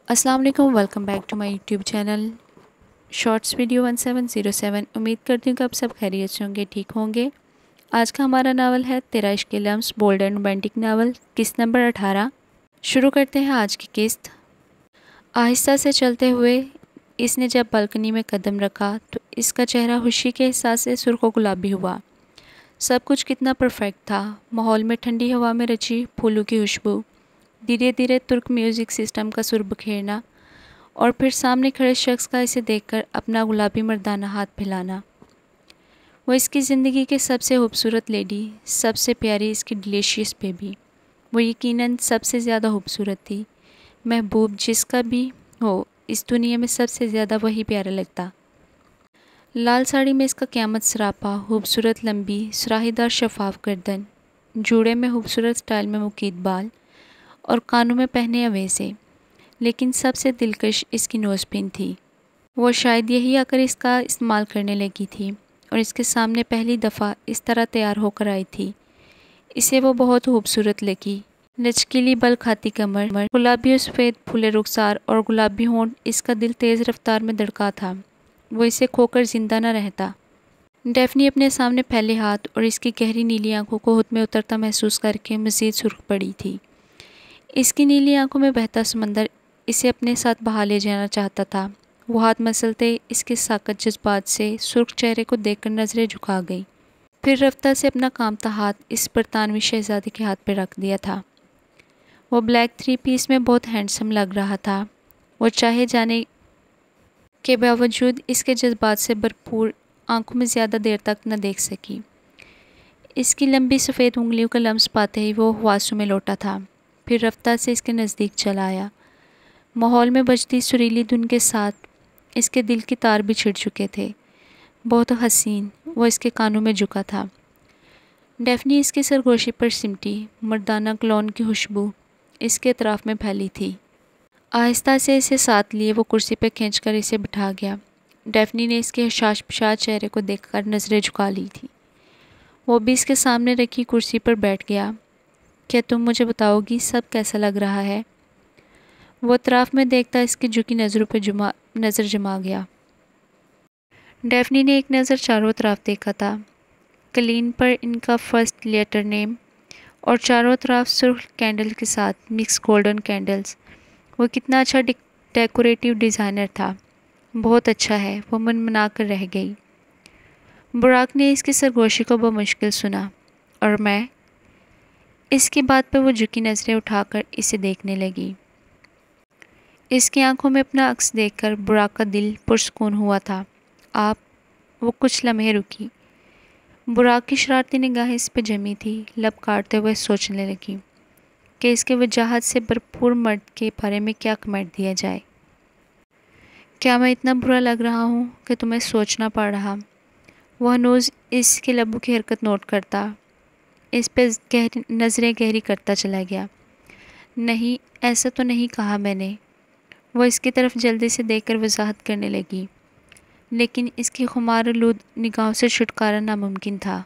السلام علیکم، welcome back to my YouTube channel shorts video 1707۔ امید کرتی ہوں کہ آپ سب خیریت سے ہوں گے، ٹھیک ہوں گے۔ آج کا ہمارا ناول ہے تیرا عشق کے لمس، بولڈ اینڈ رومانٹک ناول، قسط نمبر 18۔ شروع کرتے ہیں آج کی قسط۔ آہستہ سے چلتے ہوئے اس نے جب بالکنی میں قدم رکھا تو اس کا چہرہ خوشی کے احساس سے سرخ و گلابی ہوا۔ سب کچھ کتنا پرفیکٹ تھا، ماحول میں ٹھنڈی ہوا میں رچی پھولوں کی خوشبو، دھیرے دھیرے ترک میوزک سسٹم کا سر بکھیرنا، اور پھر سامنے کھڑے شخص کا اسے دیکھ کر اپنا گلابی مردانہ ہاتھ پھیلانا۔ وہ اس کی زندگی کے سب سے خوبصورت لیڈی، سب سے پیاری اس کی ڈیلیشیس بیبی، وہ یقیناً سب سے زیادہ خوبصورت تھی۔ محبوب جس کا بھی ہو، اس دنیا میں سب سے زیادہ وہی پیارا لگتا۔ لال ساڑی میں اس کا قیامت سراپا، خوبصورت لمبی سراہی دار شفاف گردن، جوڑے میں خوبصورت سٹائل میں مکید بال، اور کانوں میں پہنے اویزے، لیکن سب سے دلکش اس کی نوز پن تھی۔ وہ شاید یہی آ کر اس کا استعمال کرنے لگی تھی اور اس کے سامنے پہلی دفعہ اس طرح تیار ہو کر آئی تھی۔ اسے وہ بہت خوبصورت لگی۔ لچکیلی بل کھاتی کمر، گلابی و سفید پھولے رخسار اور گلابی ہونٹ، اس کا دل تیز رفتار میں دھڑکا تھا۔ وہ اسے کھو کر زندہ نہ رہتا۔ ڈیفنی اپنے سامنے پھیلے ہاتھ اور اس کی گہری نیلی آنکھوں کو خود میں اترتا محسوس کر کے مزید سرخ پڑی تھی۔ اس کی نیلی آنکھوں میں بہتا سمندر اسے اپنے ساتھ بہا لے جانا چاہتا تھا۔ وہ ہاتھ مسلتے اس کے ساکت جذبات سے سرخ چہرے کو دیکھ کر نظریں جھکا گئی، پھر رفتہ سے اپنا کانپتا ہاتھ اس برطانوی شہزادی کے ہاتھ پہ رکھ دیا تھا۔ وہ بلیک 3 پیس میں بہت ہینڈسم لگ رہا تھا۔ وہ چاہے جانے کے باوجود اس کے جذبات سے بھرپور آنکھوں میں زیادہ دیر تک نہ دیکھ سکی۔ اس کی لمبی سفید انگلیوں کا لمس پاتے ہی وہ ہواسوں میں لوٹا تھا، پھر رفتہ سے اس کے نزدیک چلا آیا۔ ماحول میں بجتی سریلی دھن کے ساتھ اس کے دل کی تار بھی چھڑ چکے تھے۔ بہت حسین، وہ اس کے کانوں میں جھکا تھا۔ ڈیفنی اس کی سرگوشی پر سمٹی، مردانہ کلون کی خوشبو اس کے اطراف میں پھیلی تھی۔ آہستہ سے اسے ساتھ لیے وہ کرسی پہ کھینچ کر اسے بٹھا گیا۔ ڈیفنی نے اس کے حشاش پشاش چہرے کو دیکھ کر نظریں جھکا لی تھی۔ وہ بھی اس کے سامنے رکھی کرسی پر بیٹھ گیا۔ کیا تم مجھے بتاؤ گی سب کیسا لگ رہا ہے؟ وہ اطراف میں دیکھتا اس کی جھکی نظروں پہ نظر جما گیا۔ ڈیفنی نے ایک نظر چاروں طرف دیکھا تھا۔ کلین پر ان کا فرسٹ لیٹر نیم اور چاروں طرف سرخ کینڈل کے ساتھ مکس گولڈن کینڈلز۔ وہ کتنا اچھا ڈیکوریٹو ڈیزائنر تھا۔ بہت اچھا ہے، وہ منمنا کر رہ گئی۔ براق نے اس کی سرگوشی کو بمشکل سنا، اور میں؟ اس کی بات پہ وہ جھکی نظریں اٹھا کر اسے دیکھنے لگی۔ اس کی آنکھوں میں اپنا عکس دیکھ کر براق کا دل پرسکون ہوا تھا۔ آپ؟ وہ کچھ لمحے رکی۔ براق کی شرارتی نگاہیں اس پہ جمی تھی، لب کاٹتے ہوئے سوچنے لگی کہ اس کے وجاہت سے بھرپور مرد کے بارے میں کیا کمنٹ دیا جائے۔ کیا میں اتنا برا لگ رہا ہوں کہ تمہیں سوچنا پڑ رہا؟ وہ ہنوز اس کے لبوں کی حرکت نوٹ کرتا، اس پہ نظریں گہری کرتا چلا گیا۔ نہیں، ایسا تو نہیں کہا میں نے۔ وہ اس کی طرف جلدی سے دیکھ کر وضاحت کرنے لگی، لیکن اس کی خمار آلود نگاہوں سے چھٹکارا ناممکن تھا۔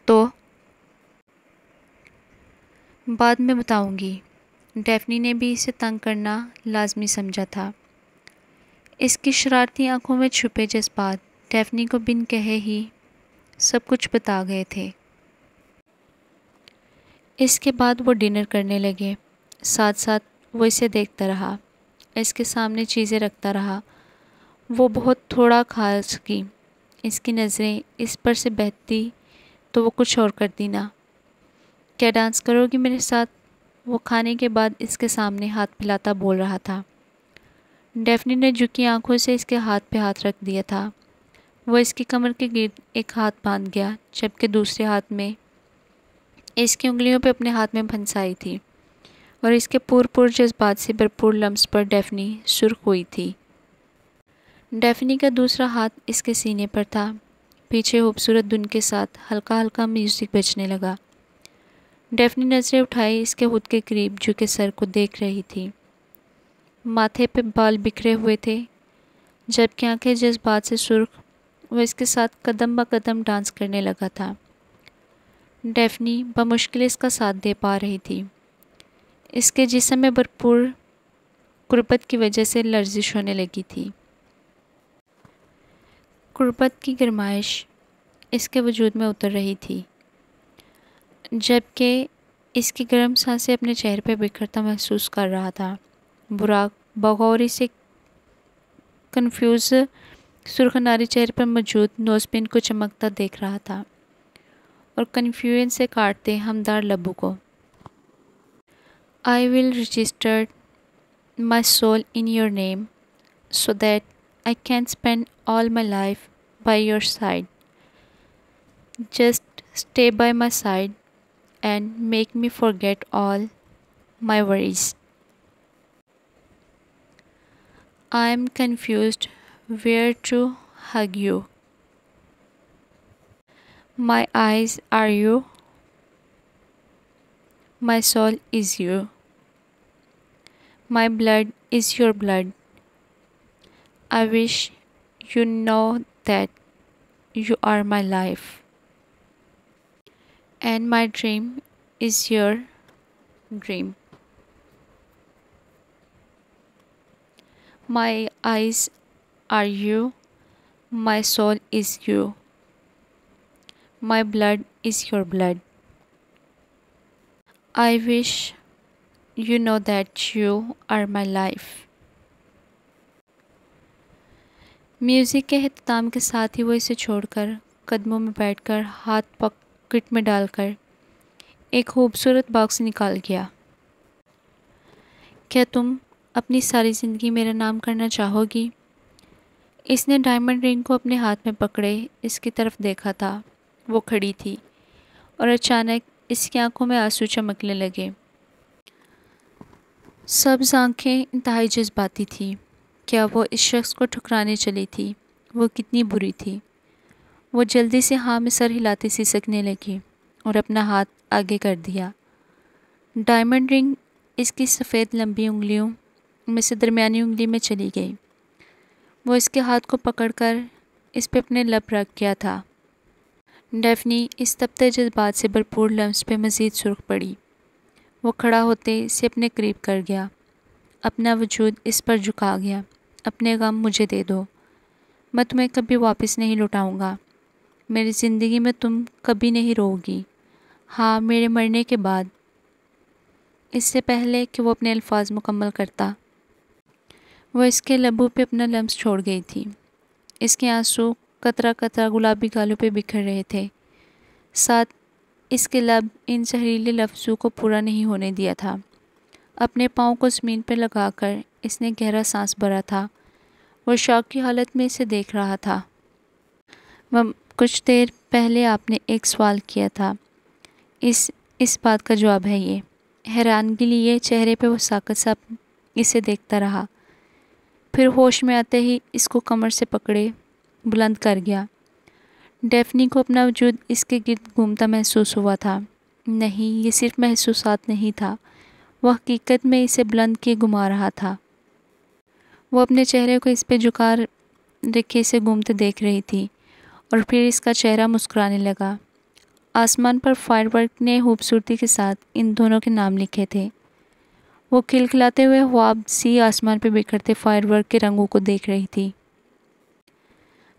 تو بعد میں بتاؤں گی۔ ڈیفنی نے بھی اسے تنگ کرنا لازمی سمجھا تھا۔ اس کی شرارتی آنکھوں میں چھپے جذبات ڈیفنی کو بن کہے ہی سب کچھ بتا گئے تھے۔ اس کے بعد وہ ڈنر کرنے لگے۔ ساتھ ساتھ وہ اسے دیکھتا رہا، اس کے سامنے چیزیں رکھتا رہا۔ وہ بہت تھوڑا کھا سکی۔ اس کی نظریں اس پر سے بہتی تو وہ کچھ اور کرتی نہ۔ کیا ڈانس کرو گی میرے ساتھ؟ وہ کھانے کے بعد اس کے سامنے ہاتھ پھیلاتا بول رہا تھا۔ ڈیفنی نے جھکی آنکھوں سے اس کے ہاتھ پہ ہاتھ رکھ دیا تھا۔ وہ اس کی کمر کے گرد ایک ہاتھ باندھ گیا، جبکہ دوسرے ہاتھ میں اس کی انگلیوں پہ اپنے ہاتھ میں پھنسائی تھی، اور اس کے پر جذبات سے بھرپور لمس پر ڈیفنی سرخ ہوئی تھی۔ ڈیفنی کا دوسرا ہاتھ اس کے سینے پر تھا۔ پیچھے خوبصورت دھن کے ساتھ ہلکا ہلکا میوزک بجنے لگا۔ ڈیفنی نظریں اٹھائی اس کے خود کے قریب جھکے سر کو دیکھ رہی تھی۔ ماتھے پہ بال بکھرے ہوئے تھے، جبکہ آنکھیں جذبات سے سرخ۔ وہ اس کے ساتھ قدم بہ قدم ڈانس کرنے لگا تھا۔ ڈیفنی بمشکل اس کا ساتھ دے پا رہی تھی۔ اس کے جسم میں بھرپور قربت کی وجہ سے لرزش ہونے لگی تھی۔ قربت کی گرمائش اس کے وجود میں اتر رہی تھی، جبکہ اس کی گرم سانسیں اپنے چہرے پہ بکھرتا محسوس کر رہا تھا۔ براق بغور سے کنفیوز سرخ اناری چہرے پر موجود نوز پن کو چمکتا دیکھ رہا تھا اور کنفیوژن سے کاٹتے ہمدار لبوں کو۔ I will register my soul in your name so that I can spend all my life by your side. Just stay by my side and make me forget all my worries. I am confused where to hug you. My eyes are you. My soul is you. My blood is your blood. I wish you know that you are my life. And my dream is your dream. My eyes are you. My soul is you. My blood is your blood. I wish you know that you are my life. Music کے اختتام کے ساتھ ہی وہ اسے چھوڑ کر قدموں میں بیٹھ کر ہاتھ پاکٹ میں ڈال کر ایک خوبصورت باکس نکال گیا۔ کیا تم اپنی ساری زندگی میرا نام کرنا چاہو گی؟ اس نے ڈائمنڈ رنگ کو اپنے ہاتھ میں پکڑے اس کی طرف دیکھا تھا۔ وہ کھڑی تھی اور اچانک اس کی آنکھوں میں آنسو چمکنے لگے۔ سبز آنکھیں انتہائی جذباتی تھیں۔ کیا وہ اس شخص کو ٹھکرانے چلی تھی؟ وہ کتنی بری تھی۔ وہ جلدی سے ہاں میں سر ہلاتی سی سکنے لگی اور اپنا ہاتھ آگے کر دیا۔ ڈائمنڈ رنگ اس کی سفید لمبی انگلیوں میں سے درمیانی انگلی میں چلی گئی۔ وہ اس کے ہاتھ کو پکڑ کر اس پہ اپنے لب رکھ گیا تھا۔ ڈیفنی اس تپتے جذبات سے بھرپور لمس پہ مزید سرخ پڑی۔ وہ کھڑا ہوتے اسے اپنے قریب کر گیا، اپنا وجود اس پر جھکا گیا۔ اپنے غم مجھے دے دو، میں تمہیں کبھی واپس نہیں لوٹاؤں گا۔ میری زندگی میں تم کبھی نہیں رو گی، ہاں میرے مرنے کے بعد۔ اس سے پہلے کہ وہ اپنے الفاظ مکمل کرتا، وہ اس کے لبوں پہ اپنا لمس چھوڑ گئی تھی۔ اس کے آنسو قطرہ قطرہ گلابی گالوں پہ بکھر رہے تھے، ساتھ اس کے لب ان زہریلے لفظوں کو پورا نہیں ہونے دیا تھا۔ اپنے پاؤں کو زمین پہ لگا کر اس نے گہرا سانس بھرا تھا۔ وہ شوق کی حالت میں اسے دیکھ رہا تھا۔ کچھ دیر پہلے آپ نے ایک سوال کیا تھا، اس بات کا جواب ہے یہ۔ حیرانگی لیے چہرے پہ وہ ساکت سا اسے دیکھتا رہا، پھر ہوش میں آتے ہی اس کو کمر سے پکڑے بلند کر گیا۔ ڈیفنی کو اپنا وجود اس کے گرد گھومتا محسوس ہوا تھا۔ نہیں، یہ صرف محسوسات نہیں تھا، وہ حقیقت میں اسے بلند کیے گھما رہا تھا۔ وہ اپنے چہرے کو اس پہ جھکا رکھے اسے گھومتے دیکھ رہی تھی اور پھر اس کا چہرہ مسکرانے لگا۔ آسمان پر فائر ورک نے خوبصورتی کے ساتھ ان دونوں کے نام لکھے تھے۔ وہ کھلکھلاتے ہوئے خواب سی آسمان پہ بکھرتے فائر ورک کے رنگوں کو دیکھ رہی تھی۔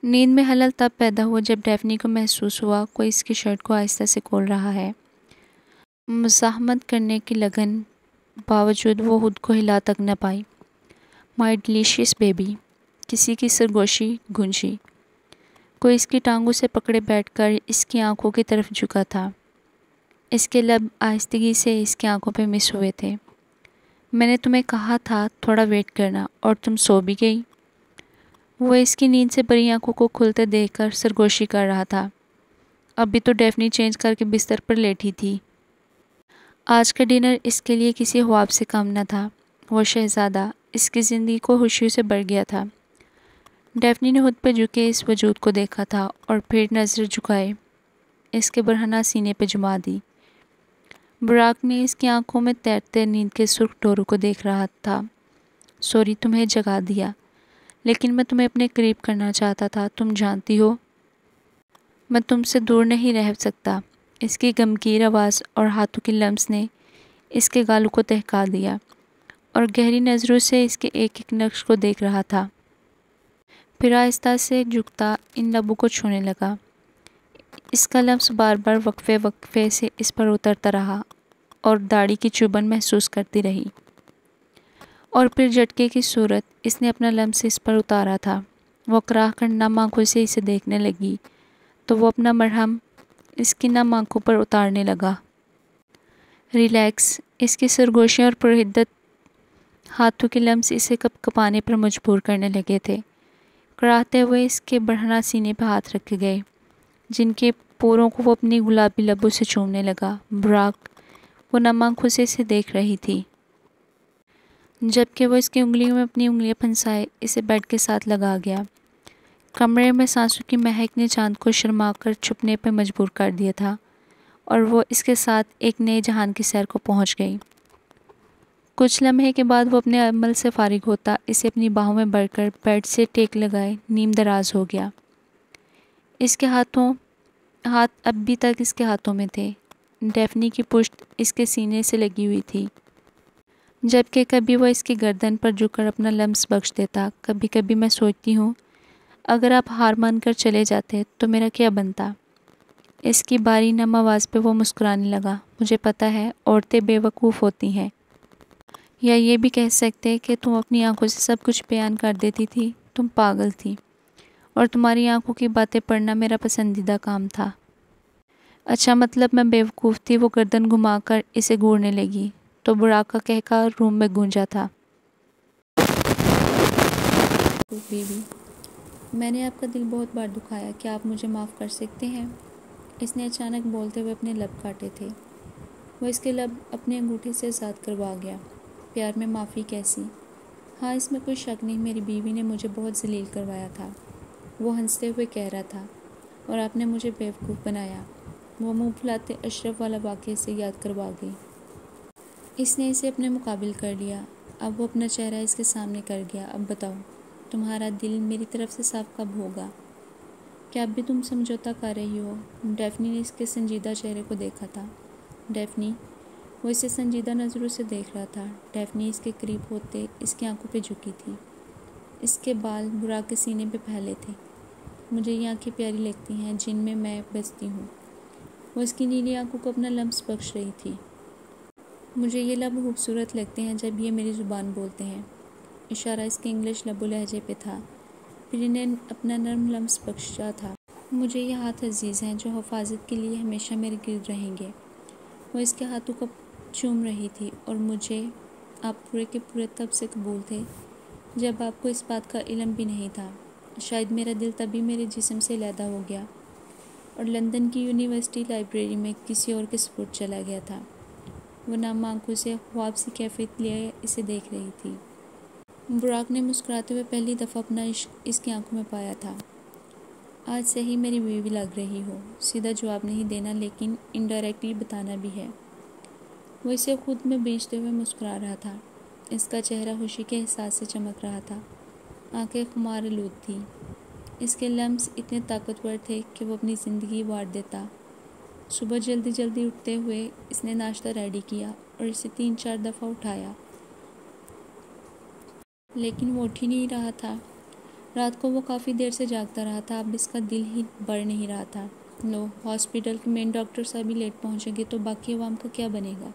نیند میں خلل تب پیدا ہوا جب ڈیفنی کو محسوس ہوا کوئی اس کی شرٹ کو آہستہ سے کھول رہا ہے۔ مزاحمت کرنے کی لگن باوجود وہ خود کو ہلا تک نہ پائی۔ مائی ڈیلیشیس بیبی، کسی کی سرگوشی گونجی۔ کوئی اس کی ٹانگوں سے پکڑے بیٹھ کر اس کی آنکھوں کی طرف جھکا تھا۔ اس کے لب آہستگی سے اس کی آنکھوں پہ مس ہوئے تھے۔ میں نے تمہیں کہا تھا تھوڑا ویٹ کرنا، اور تم سو بھی گئی۔ وہ اس کی نیند سے بری آنکھوں کو کھلتے دیکھ کر سرگوشی کر رہا تھا۔ ابھی تو ڈیفنی چینج کر کے بستر پر لیٹی تھی۔ آج کا ڈنر اس کے لیے کسی خواب سے کم نہ تھا۔ وہ شہزادہ اس کی زندگی کو خوشیوں سے بھر گیا تھا۔ ڈیفنی نے خود پہ جھکے اس وجود کو دیکھا تھا اور پھر نظر جھکائے اس کے برہنہ سینے پہ جما دی۔ براق نے اس کی آنکھوں میں تیرتے نیند کے سرخ ڈوروں کو دیکھ رہا تھا۔ سوری تمہیں جگا دیا، لیکن میں تمہیں اپنے قریب کرنا چاہتا تھا۔ تم جانتی ہو میں تم سے دور نہیں رہ سکتا۔ اس کی غمگین آواز اور ہاتھوں کی لمس نے اس کے گالوں کو دہکا دیا۔ اور گہری نظروں سے اس کے ایک ایک نقش کو دیکھ رہا تھا۔ پھر آہستہ سے جھکتا ان لبوں کو چھونے لگا۔ اس کا لمس بار بار وقفے وقفے سے اس پر اترتا رہا اور داڑھی کی چبھن محسوس کرتی رہی۔ اور پھر جھٹکے کی صورت اس نے اپنا لمس اس پر اتارا تھا۔ وہ کراہ کر نم آنکھوں سے اسے دیکھنے لگی تو وہ اپنا مرہم اس کی نم آنکھوں پر اتارنے لگا۔ ریلیکس، اس کی سرگوشیاں اور پرحدت ہاتھوں کے لمس اسے کپ کپانے پر مجبور کرنے لگے تھے۔ کراہتے ہوئے اس کے بڑھنا سینے پہ ہاتھ رکھے گئے، جن کے پوروں کو وہ اپنی گلابی لبوں سے چومنے لگا۔ براق وہ نم آنکھوں سے اسے دیکھ رہی تھی، جبکہ وہ اس کی انگلیوں میں اپنی انگلیاں پھنسائے اسے بیڈ کے ساتھ لگا گیا۔ کمرے میں سانسوں کی مہک نے چاند کو شرما کر چھپنے پہ مجبور کر دیا تھا اور وہ اس کے ساتھ ایک نئے جہان کی سیر کو پہنچ گئی۔ کچھ لمحے کے بعد وہ اپنے عمل سے فارغ ہوتا اسے اپنی باہوں میں بڑھ کر بیڈ سے ٹیک لگائے نیم دراز ہو گیا۔ اس کے ہاتھ اب بھی تک اس کے ہاتھوں میں تھے۔ ڈیفنی کی پشت اس کے سینے سے لگی ہوئی تھی، جبکہ کبھی وہ اس کی گردن پر جھک کر اپنا لمس بخش دیتا۔ کبھی کبھی میں سوچتی ہوں اگر آپ ہار مان کر چلے جاتے تو میرا کیا بنتا؟ اس کی باری نم آواز پہ وہ مسکرانے لگا۔ مجھے پتہ ہے عورتیں بے وقوف ہوتی ہیں، یا یہ بھی کہہ سکتے کہ تم اپنی آنکھوں سے سب کچھ بیان کر دیتی تھی۔ تم پاگل تھی اور تمہاری آنکھوں کی باتیں پڑھنا میرا پسندیدہ کام تھا۔ اچھا مطلب میں بے وقوف تھی؟ وہ گردن گھما کر اسے گھورنے لگی تو براق کا کہکہا روم میں گونجا تھا۔ بیوی، میں نے آپ کا دل بہت بار دکھایا، کیا آپ مجھے معاف کر سکتے ہیں؟ اس نے اچانک بولتے ہوئے اپنے لب کاٹے تھے۔ وہ اس کے لب اپنے انگوٹھے سے آزاد کروا گیا۔ پیار میں معافی کیسی؟ ہاں، اس میں کوئی شک نہیں، میری بیوی نے مجھے بہت ذلیل کروایا تھا، وہ ہنستے ہوئے کہہ رہا تھا، اور آپ نے مجھے بیوقوف بنایا۔ وہ منہ پھلاتے اشرف والا واقعہ سے یاد کروا گئی۔ اس نے اسے اپنے مقابل کر لیا۔ اب وہ اپنا چہرہ اس کے سامنے کر گیا۔ اب بتاؤ، تمہارا دل میری طرف سے صاف کب ہوگا؟ کیا اب بھی تم سمجھوتا کر رہی ہو؟ ڈیفنی نے اس کے سنجیدہ چہرے کو دیکھا تھا۔ ڈیفنی؟ وہ اسے سنجیدہ نظروں سے دیکھ رہا تھا۔ ڈیفنی اس کے قریب ہوتے اس کی آنکھوں پہ جھکی تھی۔ اس کے بال براق کے سینے پہ پھیلے تھے۔ مجھے یہ آنکھیں پیاری لگتی ہیں جن میں میں بستی ہوں۔ وہ اس کی نیلی آنکھوں کو اپنا لمس بخش رہی تھی۔ مجھے یہ لب خوبصورت لگتے ہیں جب یہ میری زبان بولتے ہیں۔ اشارہ اس کے انگلش لب و لہجے پہ تھا، پھر انہیں اپنا نرم لمس بخشا تھا۔ مجھے یہ ہاتھ عزیز ہیں جو حفاظت کے لیے ہمیشہ میرے گرد رہیں گے۔ وہ اس کے ہاتھوں کو چوم رہی تھی۔ اور مجھے آپ پورے کے پورے تب سے قبول تھے جب آپ کو اس بات کا علم بھی نہیں تھا۔ شاید میرا دل تبھی میرے جسم سے علیحدہ ہو گیا اور لندن کی یونیورسٹی لائبریری میں کسی اور کے سپرد چلا گیا تھا۔ وہ نم آنکھوں سے خواب سی کیفیت لیے اسے دیکھ رہی تھی۔ براق نے مسکراتے ہوئے پہلی دفعہ اپنا عشق اس کی آنکھوں میں پایا تھا۔ آج صحیح میری بیوی لگ رہی ہو۔ سیدھا جواب نہیں دینا لیکن انڈائریکٹلی بتانا بھی ہے۔ وہ اسے خود میں بیچتے ہوئے مسکرا رہا تھا۔ اس کا چہرہ خوشی کے احساس سے چمک رہا تھا، آنکھیں خمار آلود تھیں۔ اس کے لمس اتنے طاقتور تھے کہ وہ اپنی زندگی وار دیتا۔ صبح جلدی جلدی اٹھتے ہوئے اس نے ناشتہ ریڈی کیا اور اسے 3-4 دفعہ اٹھایا، لیکن وہ اٹھ ہی نہیں رہا تھا۔ رات کو وہ کافی دیر سے جاگتا رہا تھا۔ اب اس کا دل ہی بڑھ نہیں رہا تھا۔ لو، ہاسپٹل کے مین ڈاکٹر صاحب ہی لیٹ پہنچیں گے تو باقی عوام کا کیا بنے گا؟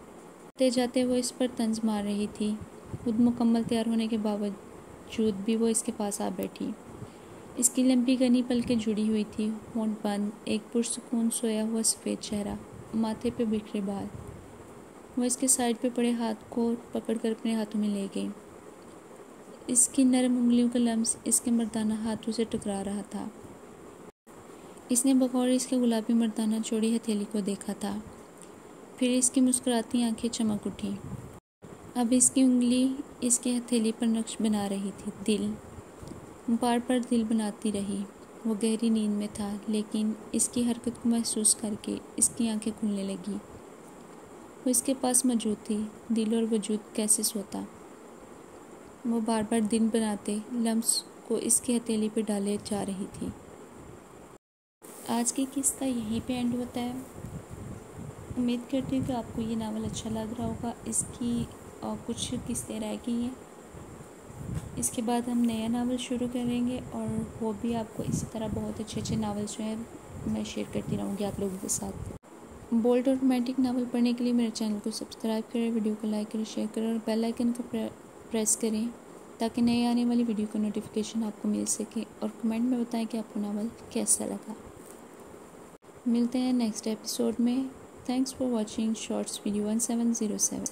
جاتے جاتے وہ اس پر طنز مار رہی تھی۔ خود مکمل تیار ہونے کے باوجود بھی وہ اس کے پاس آ بیٹھی۔ اس کی لمبی گھنی پلکیں جڑی ہوئی تھی، ہونٹ بند، ایک پرسکون سویا ہوا سفید چہرہ، ماتھے پہ بکھرے بال۔ وہ اس کے سائیڈ پہ پڑے ہاتھ کو پکڑ کر اپنے ہاتھوں میں لے گئی۔ اس کی نرم انگلیوں کا لمس اس کے مردانہ ہاتھوں سے ٹکرا رہا تھا۔ اس نے بغور اس کے گلابی مردانہ چوڑی ہتھیلی کو دیکھا تھا، پھر اس کی مسکراتی آنکھیں چمک اٹھیں۔ اب اس کی انگلی اس کی ہتھیلی پر نقش بنا رہی تھی۔ دل، بار بار دل بناتی رہی۔ وہ گہری نیند میں تھا، لیکن اس کی حرکت کو محسوس کر کے اس کی آنکھیں کھلنے لگی۔ وہ اس کے پاس موجود تھی۔ دل اور وجود کیسے سوتا؟ وہ بار بار دن بناتے لمس کو اس کی ہتھیلی پہ ڈالے جا رہی تھی۔ آج کی قصہ یہیں پہ اینڈ ہوتا ہے۔ امید کرتی ہوں کہ آپ کو یہ ناول اچھا لگ رہا ہوگا۔ اس کی اور کچھ قسطیں رہ گئی ہیں. اس کے بعد ہم نیا ناول شروع کریں گے اور وہ بھی آپ کو اسی طرح بہت اچھے اچھے ناولس جو ہیں میں شیئر کرتی رہوں گی آپ لوگوں کے ساتھ. بولڈ اور رومانٹک ناول پڑھنے کے لیے میرے چینل کو سبسکرائب کریں، ویڈیو کو لائک کریں، شیئر کریں اور بیل آئیکن کو پریس کریں تاکہ نئے آنے والی ویڈیو کا نوٹیفیکیشن آپ کو مل سکے، اور کمنٹ میں بتائیں کہ آپ کو ناول کیسا لگا. ملتے ہیں نیکسٹ ایپیسوڈ میں. Thanks for watching shorts video 1707.